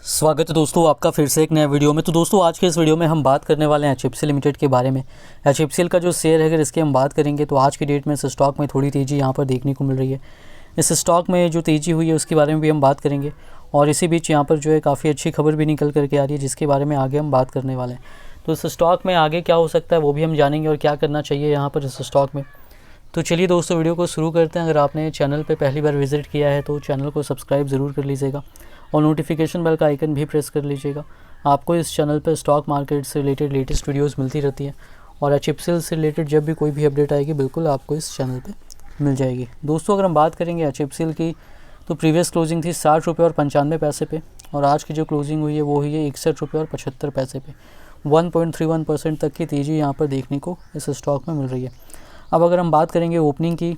स्वागत है दोस्तों आपका फिर से एक नया वीडियो में। तो दोस्तों आज के इस वीडियो में हम बात करने वाले हैं HFCL लिमिटेड के बारे में। HFCL का जो शेयर है अगर इसकी हम बात करेंगे तो आज की डेट में इस स्टॉक में थोड़ी तेज़ी यहाँ पर देखने को मिल रही है। इस स्टॉक में जो तेज़ी हुई है उसके बारे में भी हम बात करेंगे और इसी बीच यहाँ पर जो है काफ़ी अच्छी खबर भी निकल करके आ रही है जिसके बारे में आगे हम बात करने वाले हैं। तो इस स्टॉक में आगे क्या हो सकता है वो भी हम जानेंगे और क्या करना चाहिए यहाँ पर इस स्टॉक में। तो चलिए दोस्तों वीडियो को शुरू करते हैं। अगर आपने चैनल पे पहली बार विज़िट किया है तो चैनल को सब्सक्राइब ज़रूर कर लीजिएगा और नोटिफिकेशन बेल का आइकन भी प्रेस कर लीजिएगा। आपको इस चैनल पर स्टॉक मार्केट से रिलेटेड लेटेस्ट वीडियोस मिलती रहती हैं और HFCL से रिलेटेड जब भी कोई भी अपडेट आएगी बिल्कुल आपको इस चैनल पे मिल जाएगी। दोस्तों अगर हम बात करेंगे HFCL की तो प्रीवियस क्लोजिंग थी 60 रुपये और 95 पैसे पे और आज की जो क्लोजिंग हुई है वो हुई है 61 रुपये और 75 पैसे पे। 1.31% तक की तेज़ी यहाँ पर देखने को इस स्टॉक में मिल रही है। अब अगर हम बात करेंगे ओपनिंग की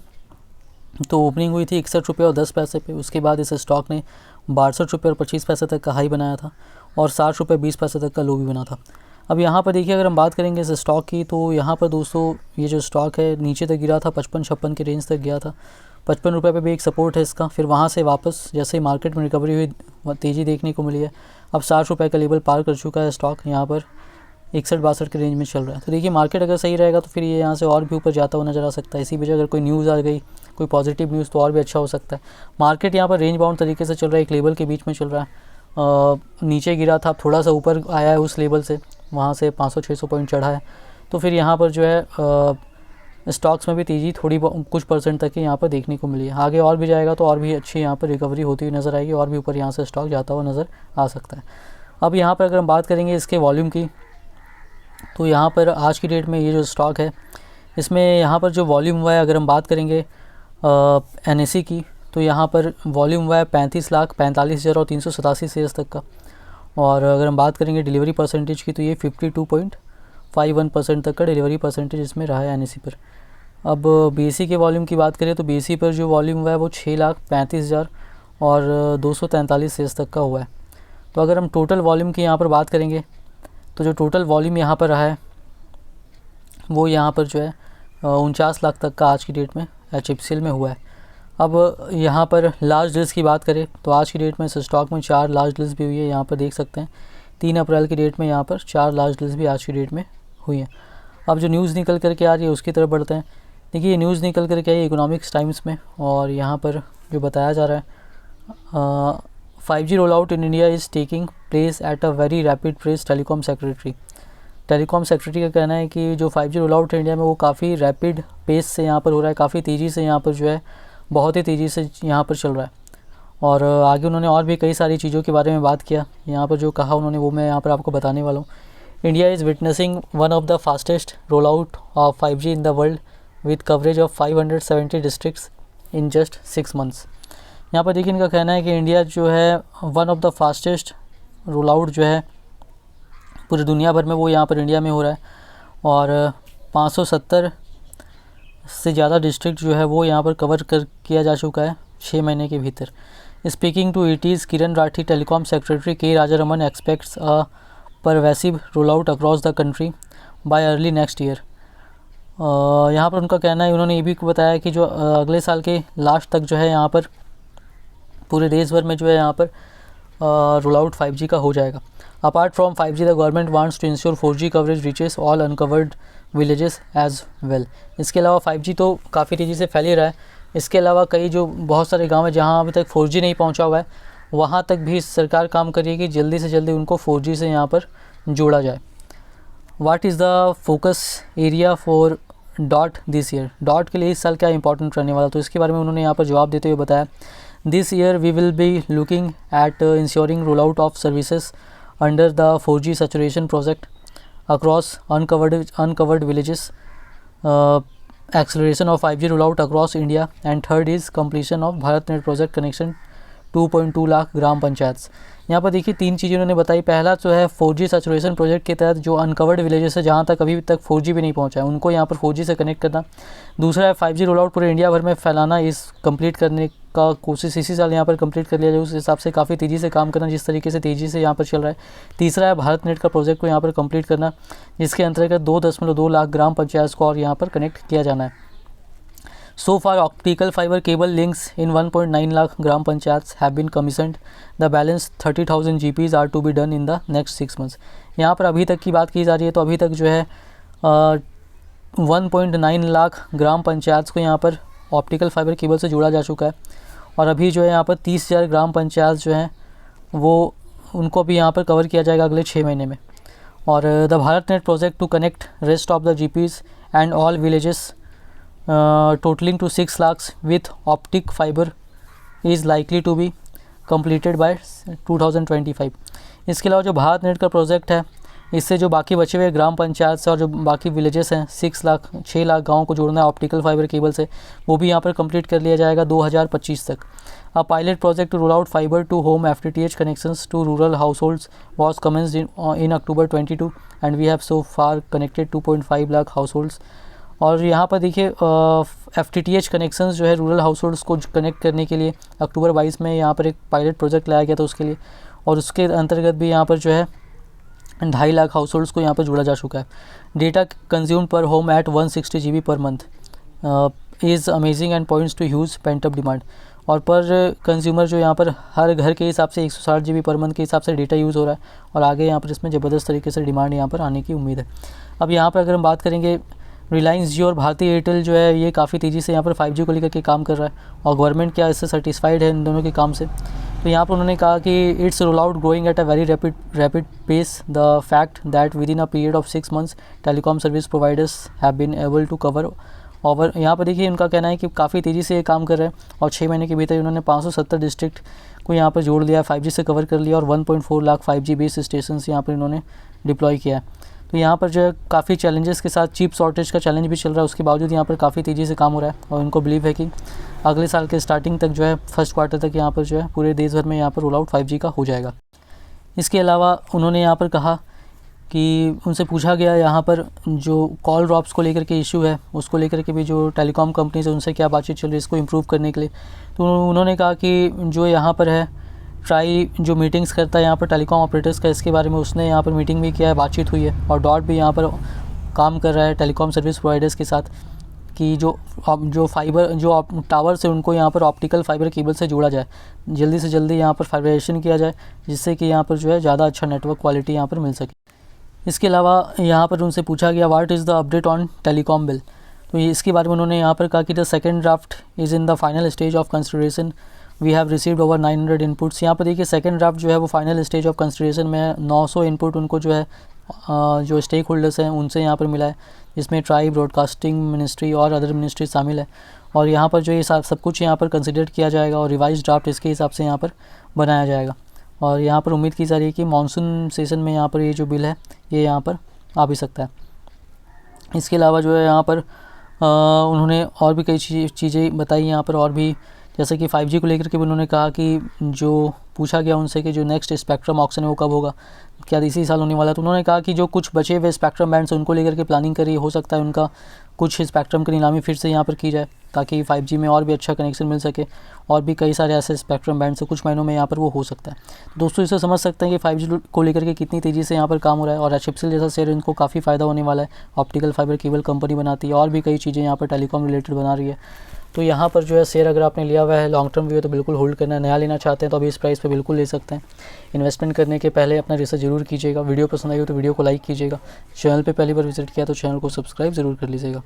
तो ओपनिंग हुई थी 61 रुपये और 10 पैसे पे। उसके बाद इस स्टॉक ने 62 रुपये और 25 पैसे तक का हाई बनाया था और 60 रुपये 20 पैसे तक का लो भी बना था। अब यहाँ पर देखिए अगर हम बात करेंगे इस स्टॉक की तो यहाँ पर दोस्तों ये जो स्टॉक है नीचे तक गिरा था, 55-56 के रेंज तक गया था। 55 रुपये पे भी एक सपोर्ट है इसका। फिर वहाँ से वापस जैसे ही मार्केट में रिकवरी हुई तेज़ी देखने को मिली है। अब 60 रुपये का लेवल पार कर चुका है स्टॉक, यहाँ पर 61-62 के रेंज में चल रहा है। तो देखिए मार्केट अगर सही रहेगा तो फिर ये यहाँ से और भी ऊपर जाता हुआ नज़र आ सकता है। इसी वजह अगर कोई न्यूज़ आ गई, कोई पॉजिटिव न्यूज़ तो और भी अच्छा हो सकता है। मार्केट यहाँ पर रेंज बाउंड तरीके से चल रहा है, एक लेवल के बीच में चल रहा है। नीचे गिरा था, थोड़ा सा ऊपर आया है उस लेवल से, वहाँ से 500-600 पॉइंट चढ़ा है। तो फिर यहाँ पर जो है स्टॉक्स में भी तेज़ी थोड़ी कुछ परसेंट तक की यहाँ पर देखने को मिली है। आगे और भी जाएगा तो और भी अच्छी यहाँ पर रिकवरी होती हुई नज़र आएगी और भी ऊपर यहाँ से स्टॉक जाता हुआ नज़र आ सकता है। अब यहाँ पर अगर हम बात करेंगे इसके वॉल्यूम की तो यहाँ पर आज की डेट में ये जो स्टॉक है इसमें यहाँ पर जो वॉल्यूम हुआ है अगर हम बात करेंगे NSE की तो यहाँ पर वॉल्यूम हुआ है 35,45,000 और 387 शेयर्स तक का। और अगर हम बात करेंगे डिलीवरी परसेंटेज की तो ये 52.51% तक का डिलीवरी परसेंटेज इसमें रहा है NSE पर। अब BSE के वॉल्यूम की बात करें तो BSE पर जो वॉल्यूम हुआ है वो 6,35,000 और 243 शेयर्स तक का हुआ है। तो अगर हम टोटल वॉल्यूम की यहाँ पर बात करेंगे तो जो टोटल वॉल्यूम यहाँ पर रहा है वो यहाँ पर जो है 49 लाख तक का आज की डेट में HFCL में हुआ है। अब यहाँ पर लार्ज डील्स की बात करें तो आज की डेट में इस स्टॉक में 4 लार्ज डील्स भी हुई है। यहाँ पर देख सकते हैं 3 अप्रैल की डेट में यहाँ पर 4 लार्ज डील्स भी आज की डेट में हुई हैं। अब जो न्यूज़ निकल करके आ रही है उसकी तरफ बढ़ते हैं। देखिए ये न्यूज़ निकल करके आई है इकोनॉमिक्स टाइम्स में और यहाँ पर जो बताया जा रहा है 5G roll out in India is taking place at a very rapid pace. Telecom secretary का कहना है कि जो 5G रोल आउट इंडिया में वो काफ़ी रैपिड पेस से यहाँ पर हो रहा है, काफ़ी तेज़ी से यहाँ पर जो है बहुत ही तेज़ी से यहाँ पर चल रहा है। और आगे उन्होंने और भी कई सारी चीज़ों के बारे में बात किया। यहाँ पर जो कहा उन्होंने वो मैं यहाँ पर आपको बताने वाला हूँ। India is witnessing one of the fastest role out of 5G in the world with coverage of 570 districts in just 6 months. यहाँ पर देखिए इनका कहना है कि इंडिया जो है one of the fastest roll out जो है पूरी दुनिया भर में वो यहाँ पर इंडिया में हो रहा है और 570 से ज़्यादा डिस्ट्रिक्ट जो है वो यहाँ पर कवर किया जा चुका है 6 महीने के भीतर। Speaking to ET's Kiran Rathi, telecom secretary K Rajaraman expects a pervasive roll out across the country by early next year. यहाँ पर उनका कहना है, उन्होंने ये भी बताया कि जो अगले साल के लास्ट तक जो है यहाँ पर पूरे देश भर में जो है यहाँ पर रोल आउट 5G का हो जाएगा। Apart from 5G the government wants to ensure 4G coverage reaches all uncovered villages as well. इसके अलावा 5G तो काफ़ी तेज़ी से फैल ही रहा है। इसके अलावा कई जो बहुत सारे गांव हैं जहां अभी तक 4G नहीं पहुंचा हुआ है वहां तक भी सरकार काम कर रही है कि जल्दी से जल्दी उनको 4G से यहाँ पर जोड़ा जाए। What is the focus area for dot this year. Dot के लिए इस साल क्या इंपॉर्टेंट रहने वाला तो इसके बारे में उन्होंने यहाँ पर जवाब देते हुए बताया, this year we will be looking at ensuring roll out of services under the 4G saturation project across uncovered villages, acceleration of 5G rollout across India, and third is completion of BharatNet project connection 2.2 lakh ग्राम पंचायत। यहाँ पर देखिए 3 चीज़ें उन्होंने बताई। पहला जो है 4G saturation project के तहत जो अनकवर्ड विलेजेस है जहाँ तक अभी तक 4G भी नहीं पहुँचा है उनको यहाँ पर 4G से कनेक्ट करना। दूसरा है 5G रोल आउट पूरे इंडिया भर में फैलाना, इस कंप्लीट करने का कोशिश इसी साल यहाँ पर कंप्लीट कर लिया जाए। उस हिसाब से काफ़ी तेज़ी से काम करना जिस तरीके से तेज़ी से यहाँ पर चल रहा है। तीसरा है भारत नेट का प्रोजेक्ट को यहाँ पर कंप्लीट करना जिसके अंतर्गत 2.2 लाख ग्राम पंचायत को और यहाँ पर कनेक्ट किया जाना है। So far, optical fiber cable links in 1.9 lakh gram panchayats have been commissioned. The balance 30,000 GPs are to be done in the next 6 months. यहाँ पर अभी तक की बात की जा रही है तो अभी तक जो है 1.9 लाख ग्राम पंचायत को यहाँ पर ऑप्टिकल फाइबर केबल से जोड़ा जा चुका है और अभी जो है यहाँ पर 30,000 ग्राम पंचायत जो हैं वो उनको भी यहाँ पर कवर किया जाएगा अगले 6 महीने में। और the Bharat net project to connect rest of the GPs and all villages totalling to 6 lakhs with optic fiber is likely to be completed by 2025। इसके अलावा जो भारत नेट का प्रोजेक्ट है इससे जो बाकी बचे हुए ग्राम पंचायत से और जो बाकी विलेजेस हैं 6 लाख गाँव को जोड़ना है ऑप्टिकल फाइबर केबल से, वो भी यहाँ पर कंप्लीट कर लिया जाएगा 2025 तक। A pilot project to roll out fibre to home FTTH connections to rural household was commenced in October 22 and we have so far connected 2.5 lakh household. और यहाँ पर देखिए FTTH कनेक्शंस जो है रूरल हाउस होल्ड्स को connect करने के लिए अक्टूबर 22 में यहाँ पर एक पायलट प्रोजेक्ट लाया गया था उसके लिए, और उसके अंतर्गत भी यहाँ पर जो है 2.5 लाख हाउस होल्ड्स को यहाँ पर जोड़ा जा चुका है। Data consume per home at 160 GB पर month is amazing and points to huge pent up demand. और पर कंज्यूमर जो यहाँ पर हर घर के हिसाब से 160 GB पर मंथ के हिसाब से डेटा यूज़ हो रहा है और आगे यहाँ पर इसमें ज़बरदस्त तरीके से डिमांड यहाँ पर आने की उम्मीद है। अब यहाँ पर अगर हम बात करेंगे रिलायंस जियो और भारती एयरटेल जो है ये काफ़ी तेज़ी से यहाँ पर 5G को लेकर के काम कर रहा है और गवर्नमेंट क्या इससे सेटिस्फाइड है इन दोनों के काम से। तो यहाँ पर उन्होंने कहा कि it's roll out growing at a very rapid pace, the fact that within a period of 6 months telecom service providers have been able to cover over. यहाँ पर देखिए उनका कहना है कि काफ़ी तेज़ी से ये काम कर रहे हैं और 6 महीने के भीतर उन्होंने 570 डिस्ट्रिक्ट को यहाँ पर जोड़ दिया, 5G से कवर कर लिया और 1.4 लाख 5G बेस स्टेशन यहाँ पर इन्होंने डिप्लॉय किया है। तो यहाँ पर जो है काफ़ी चैलेंजेस के साथ चिप शॉर्टेज का चैलेंज भी चल रहा है, उसके बावजूद यहाँ पर काफ़ी तेज़ी से काम हो रहा है और उनको बिलीव है कि अगले साल के स्टार्टिंग तक जो है फर्स्ट क्वार्टर तक यहाँ पर जो है पूरे देश भर में यहाँ पर रोल आउट 5G का हो जाएगा। इसके अलावा उन्होंने यहाँ पर कहा कि उनसे पूछा गया यहाँ पर जो कॉल ड्रॉप्स को लेकर के इशू है उसको लेकर के भी जो टेलीकॉम कंपनीज है उनसे क्या बातचीत चल रही है इसको इम्प्रूव करने के लिए। तो उन्होंने कहा कि जो यहाँ पर है ट्राई जो मीटिंग्स करता है यहाँ पर टेलीकॉम ऑपरेटर्स का, इसके बारे में उसने यहाँ पर मीटिंग भी किया है, बातचीत हुई है और डॉट भी यहाँ पर काम कर रहा है टेलीकॉम सर्विस प्रोवाइडर्स के साथ कि जो फाइबर जो टावर से उनको यहाँ पर ऑप्टिकल फाइबर केबल से जोड़ा जाए, जल्दी से जल्दी यहाँ पर फाइब्रेशन किया जाए जिससे कि यहाँ पर जो है ज़्यादा अच्छा नेटवर्क क्वालिटी यहाँ पर मिल सके। इसके अलावा यहाँ पर उनसे पूछा गया what is the update on telecom bill. तो इसके बारे में उन्होंने यहाँ पर कहा कि the second draft is in the final stage of consideration, we have received over 900 inputs. यहाँ पर देखिए सेकंड ड्राफ्ट जो है वो फाइनल स्टेज ऑफ कंसिडरेशन में है, 900 इनपुट उनको जो है जो स्टेक होल्डर्स हैं उनसे यहाँ पर मिला है, जिसमें ट्राई, ब्रॉडकास्टिंग मिनिस्ट्री और अदर मिनिस्ट्री शामिल है। और यहाँ पर जो ये सब कुछ यहाँ पर कंसिडर किया जाएगा और रिवाइज ड्राफ्ट इसके हिसाब से यहाँ पर बनाया जाएगा। और यहाँ पर उम्मीद की जा रही है कि मानसून सेशन में यहाँ पर ये जो बिल है ये यहाँ पर आ भी सकता है। इसके अलावा जो है यहाँ पर उन्होंने और भी कई चीज़ें बताई यहाँ पर, और भी जैसे कि 5G को लेकर के भी उन्होंने कहा कि जो पूछा गया उनसे कि जो नेक्स्ट स्पेक्ट्रम ऑक्शन है वो कब होगा, क्या इसी साल होने वाला है। तो उन्होंने कहा कि जो कुछ बचे हुए स्पेक्ट्रम बैंड्स उनको लेकर के प्लानिंग करी, हो सकता है उनका कुछ स्पेक्ट्रम की नीलामी फिर से यहाँ पर की जाए ताकि 5G में और भी अच्छा कनेक्शन मिल सके, और भी कई सारे ऐसे स्पेक्ट्रम बैंड्स कुछ महीनों में यहाँ पर वो हो सकता है। दोस्तों इससे समझ सकते हैं कि 5G को लेकर के कितनी तेज़ी से यहाँ पर काम हो रहा है और HFCL जैसा शेयर इनको काफ़ी फ़ायदा होने वाला है। ऑप्टिकल फाइबर केबल कंपनी बनाती है और भी कई चीज़ें यहाँ पर टेलीकॉम रिलेटेड बना रही है। तो यहाँ पर जो है शेयर अगर आपने लिया हुआ है लॉन्ग टर्म व्यू है तो बिल्कुल होल्ड करना है, नया लेना चाहते हैं तो अभी इस प्राइस पे बिल्कुल ले सकते हैं। इन्वेस्टमेंट करने के पहले अपना रिसर्च जरूर कीजिएगा। वीडियो पसंद आई हो तो वीडियो को लाइक कीजिएगा। चैनल पे पहली बार विजिट किया तो चैनल को सब्सक्राइब ज़रूर कर लीजिएगा।